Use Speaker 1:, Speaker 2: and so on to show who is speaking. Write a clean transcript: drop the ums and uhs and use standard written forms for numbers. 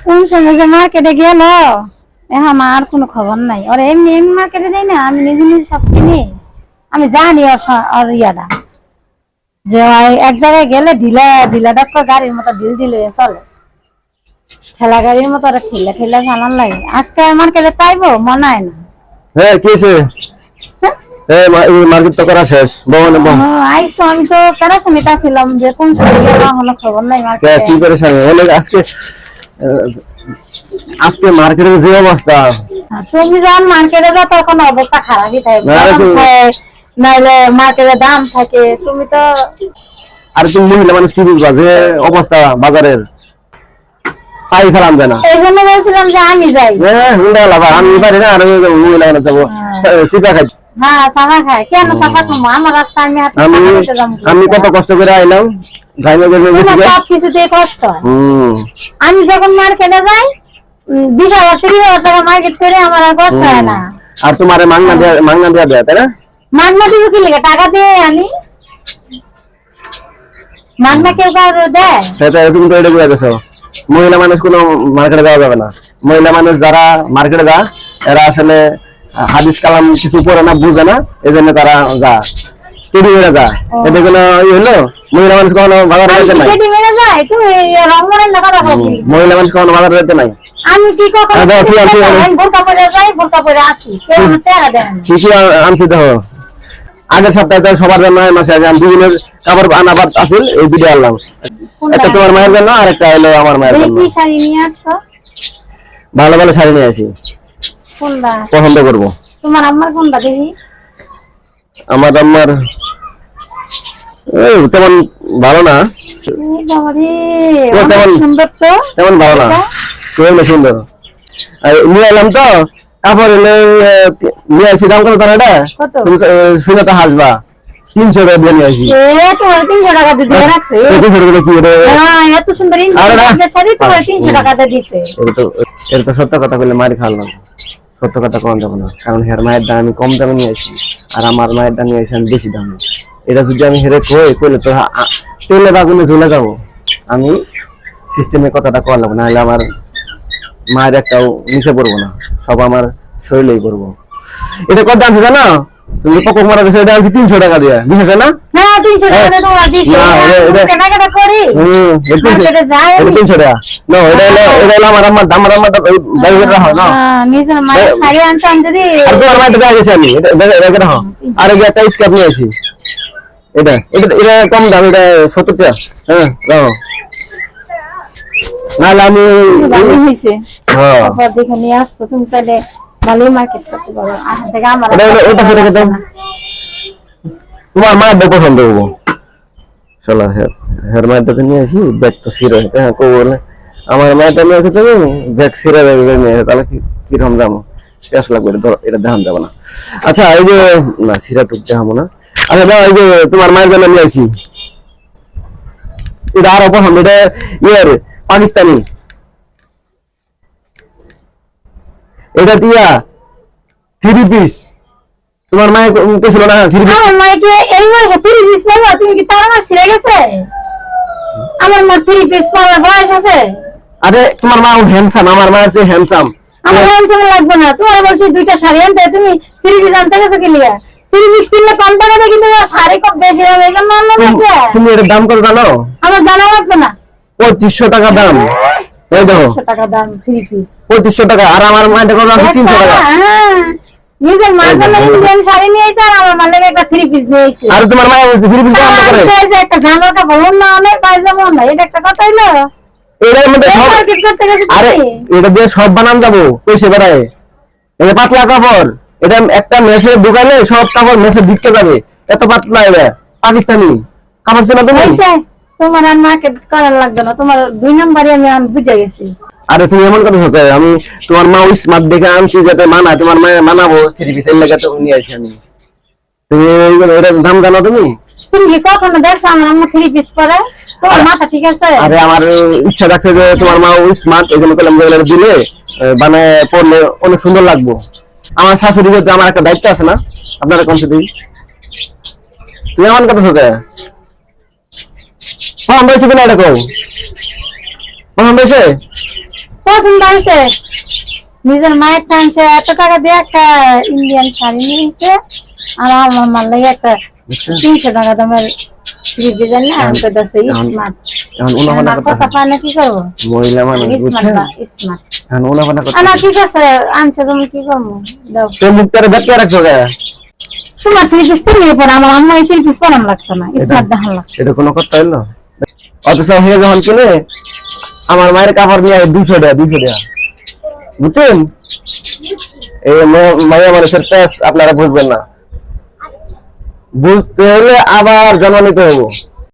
Speaker 1: কোন সময় যে মার্কেটে গেল এখন আর কোনো খবর নাই। ওর এমনি এমনি মার্কেটে যাই না, আমি নিজে নিজে সব কিনি। আমি জানি ওর ইয়াটা যে এক জায়গায় গেলে ঢিলা ঢিলা ডাক্তার গাড়ির মতো ঢিল ঢিল হয়ে চলে, ঠেলা গাড়ির মতো ওরা ঠেলা ঠেলা চালান লাগে। আজকে মার্কেটে তাইবো মনে হয় না।
Speaker 2: হ্যাঁ কিছে মার্কেট তো করা শেষ।
Speaker 1: আইসো, আমি তো প্যারাসমিতা ছিলাম যে কোন সময় গেল কোনো খবর নাই মার্কেটে।
Speaker 2: কি পেরেশান আজকে আজকে মার্কেটের যে অবস্থা।
Speaker 1: তুমি যখন মার্কেটে যাও তখন অবস্থা খারাপই থাকে, নাইলে মার্কেটে দাম থাকে। তুমি তো
Speaker 2: আর তুমি মহিলা মানুষ কি বুঝবা যে অবস্থা বাজারের, তাই ফেলাম যায় না।
Speaker 1: এই জন্য বলছিলাম যে আমি যাই।
Speaker 2: আমি পারি না, আর মহিলা মানুষ যাবো সিপা খাই।
Speaker 1: হ্যাঁ সাফা খাই, কেন সাফা খাবো? আমার রাস্তা
Speaker 2: আমি কত কষ্ট করে আইলাম,
Speaker 1: সব কিছুতে কষ্ট। আমি যখন মার্কেটে যাই 20,000 30,000 টাকা মার্কেট করে আমার আর কষ্ট হয় না।
Speaker 2: আর তোমার মাংনা দেওয়া দেয় তাই না?
Speaker 1: মাংনা দিব কি লিখে? টাকা দিয়ে আনি। মাংনা কেউ কারো দেয়?
Speaker 2: সেটা তুমি তো এটা বুঝে গেছো। মহিলা মানুষ কোনো মার্কেটে যাওয়া যাবে না। মহিলা মানুষ যারা মার্কেটে যায় এরা আসলে হাদিস কালাম কিছু পড়ে না, বুঝে না, এই জন্য তারা যায় টেডি মেরে যায়। এটা কোনো হলো? মহিলা মানুষ কখনো বাজারে যেতে নাই।
Speaker 1: টেডি মেরে যায়? তুমি রংমনের না কথা বলছো?
Speaker 2: মহিলা মানুষ কখনো বাজারে যেতে নাই।
Speaker 1: আমি কি কখনো বোরকা পরে যাই, বোরকা পরে আসি, কেউ আমার চেহারা দেয় না।
Speaker 2: কি আনছি দেখো, আগের সপ্তাহে সবার জন্য মাসে আগে আমি দুজনের কাপড় আনাবাদ আসিল, এই ভিডিও আনলাম। একটা তোমার মায়ের জন্য আর একটা হলো আমার মায়ের জন্য।
Speaker 1: কি শাড়ি নিয়ে আসছো?
Speaker 2: ভালো ভালো শাড়ি নিয়ে আসি।
Speaker 1: কোনটা
Speaker 2: পছন্দ করব?
Speaker 1: তোমার আম্মার কোনটা দেখি?
Speaker 2: আমার আম্মার তেমন ভালো না।
Speaker 1: সুন্দর তো,
Speaker 2: তেমন ভালো না, কেমন সুন্দর। নিয়ে এলাম তো কাপড় নিয়ে আসি। দাম কত তার? এটা শুনে তো হাসবা। 300 টাকা দিয়ে নিয়ে আসি।
Speaker 1: 300 টাকা দিয়ে রাখছে?
Speaker 2: 300 টাকা কি রে?
Speaker 1: এত সুন্দর শাড়ি তোমার 300 টাকা দিয়ে দিছে।
Speaker 2: এটা তো সত্য কথা বললে মারি খাওয়াল না। সত্য কথা কম যাবো না, কারণ হের মায়ের দাম আমি কম দামে নিয়ে আসি, আর আমার মায়ের দাম নিয়ে আসি আমি বেশি দামে। এটা যদি আমি হেরে কইলে তো তেলে বাগুনে ঝুলে যাবো। আমি সিস্টেমে কথাটা করলাম, না হলে আমার মায়ের একটাও নিচে পড়বো না, সব আমার শরীরেই পড়বো। এটা কত দাম জানো? তুমি পকক মারা গেছে, এটা আনছি 300 টাকা দিয়ে। বুঝেছো না?
Speaker 1: হ্যাঁ 300 টাকা দিয়ে তোমার দিছি। কেনাকাটা করি।
Speaker 2: 300 টাকা। না এটা হলো আমার বাইরে রাখো না।
Speaker 1: নিজের মায়ের শাড়ি আনছাম যদি।
Speaker 2: আর তোমার মায়ের দেয়া গেছে আমি। এটা রাখো। আর এই একটা স্কার্ফ নিয়ে আসি। এটা কম দাম, এটা 70 টাকা। হ্যাঁ রাখো। না আমি
Speaker 1: ভালো হইছে। হ্যাঁ বাবা দেখে নিয়ে আসছো তুমি, তাহলে ভালোই মার্কেট করতে পারো। থেকে আমার
Speaker 2: ওটা সেটা খেতে তোমার মায়ের ব্যাগ পছন্দ করবো। চলো হের মায়েরটা নিয়ে আসি। ব্যাগ তো সিরে হ্যাঁ কো বলে আমার মায়েরটা নিয়ে আসে, তুমি ব্যাগ সিরে নিয়ে আসে, তাহলে কিরকম দামো শেষ লাগবে। এটা দেখান যাবো না। আচ্ছা এই যে না সিরা টুক দেখাবো না। আচ্ছা দাও, এই যে তোমার মায়ের জন্য নিয়ে আসি। এটা আরো পছন্দ, এটা ইয়ের পাকিস্তানি। এটা দিয়া 3 পিস। তোমার মায়ের ছিল না 3 পিস?
Speaker 1: আমার মাকে এই বয়সে 3 পিস পরবা? তুমি কি তার মা ছিড়ে গেছে? আমার মা 3 পিস পরার বয়স আছে?
Speaker 2: আরে তোমার মা হ্যান্ডসাম, আমার মা আছে হ্যান্ডসাম।
Speaker 1: আমার হ্যান্ডসাম লাগবে না। তোমার বলছি দুইটা শাড়ি আনতে, তুমি 3 পিস আনতে গেছো কি লিয়া? 3 পিস কিনলে কম টাকা দেয়, কিন্তু শাড়ি কম বেশি দাম। এই জন্য আনলাম না।
Speaker 2: তুমি এর দাম কত জানো?
Speaker 1: আমার জানা লাগবে না।
Speaker 2: 2500 টাকা দাম। এই দেখো
Speaker 1: 2500 টাকা দাম 3 পিস।
Speaker 2: 2500 টাকা। আর আমার মা দেখো 300 টাকা।
Speaker 1: হ্যাঁ নিজের মার জন্য ইন্ডিয়ান শাড়ি নিয়ে আইছে, আর আমার মার লাগে একটা 3 পিস নিয়ে আইছে।
Speaker 2: আর তোমার মা 3 পিস দাম করে
Speaker 1: যে একটা জামার কাপড় না অনেক পায়জামা না, এটা একটা কথা হইলো?
Speaker 2: এর মধ্যে সব
Speaker 1: মার্কেট করতে গেছে।
Speaker 2: আরে এটা দিয়ে সব বানান যাবো কইছে বেড়ায়। এটা পাতলা কাপড়, এটা একটা মেসে দোকানে সব কাপড় মেসে বিক্রি যাবে। এত পাতলা এটা পাকিস্তানি কাপড় ছিল। তুমি
Speaker 1: তোমার আর মার্কেট করার লাগবে না, তোমার 2 নম্বরে আমি বুঝে গেছি।
Speaker 2: আরে তুমি এমন কথা হতো, আমি তোমার মা ওই স্মার্ট দেখে আনছি যাতে মানায়, তোমার মা মানাবো 3 পিস এর লাগা তো নিয়ে আসি আমি। তুমি এর দাম জানো? তুমি
Speaker 1: কি কখনো দেখছো আমার আম্মা 3 পিস পরে? তোমার মাথা ঠিক আছে?
Speaker 2: আরে আমার ইচ্ছা থাকছে যে তোমার মা ওই স্মার্ট, এই জন্য কলম দিলে বানায় পড়লে অনেক সুন্দর লাগবে। আমার শাশুড়ি যেহেতু আমার একটা দায়িত্ব আছে না, আপনারা কোন দিই তুমি এমন কথা হতো? পছন্দ হয়েছে কিনা এটা কও? পছন্দ হয়েছে?
Speaker 1: পছন্দ হয়েছে, নিজের মায়ের টানছে, এত টাকা দিয়ে একটা ইন্ডিয়ান শাড়ি নিয়েছে, আর আমার মার লাগে একটা
Speaker 2: বুঝছেন
Speaker 1: 300 টাকা দামের ডিজাইন না আমাকে দিচ্ছে স্মার্ট।
Speaker 2: এখন উনাফানা
Speaker 1: আমার
Speaker 2: কথা
Speaker 1: কথা পায় না, কি করবো?
Speaker 2: মহিলা মানুষ
Speaker 1: স্মার্ট
Speaker 2: বুঝছেন
Speaker 1: না স্মার্ট।
Speaker 2: এখন উনাফানা কথা
Speaker 1: আনা ঠিক আছে, আনছে যেমন, কি করবো দাও।
Speaker 2: তো মুখ করে বেঁকে রাখছো কে
Speaker 1: তোমার 3 পিস তো নিয়ে পরে আমার আম্মা 3 পিস পরাম লাগতো না, স্মার্ট দেখান লাগতো।
Speaker 2: এটা কোনো কথা হইলো? অথচ হয়ে যখন কিনে আমার মায়ের কাপড় নিয়ে 200 টাকা 200 টাকা, বুঝছেন? এই মায়া মানুষের পেস আপনারা বুঝবেন না, বুঝতে হলে আবার জন্ম নিতে হবো।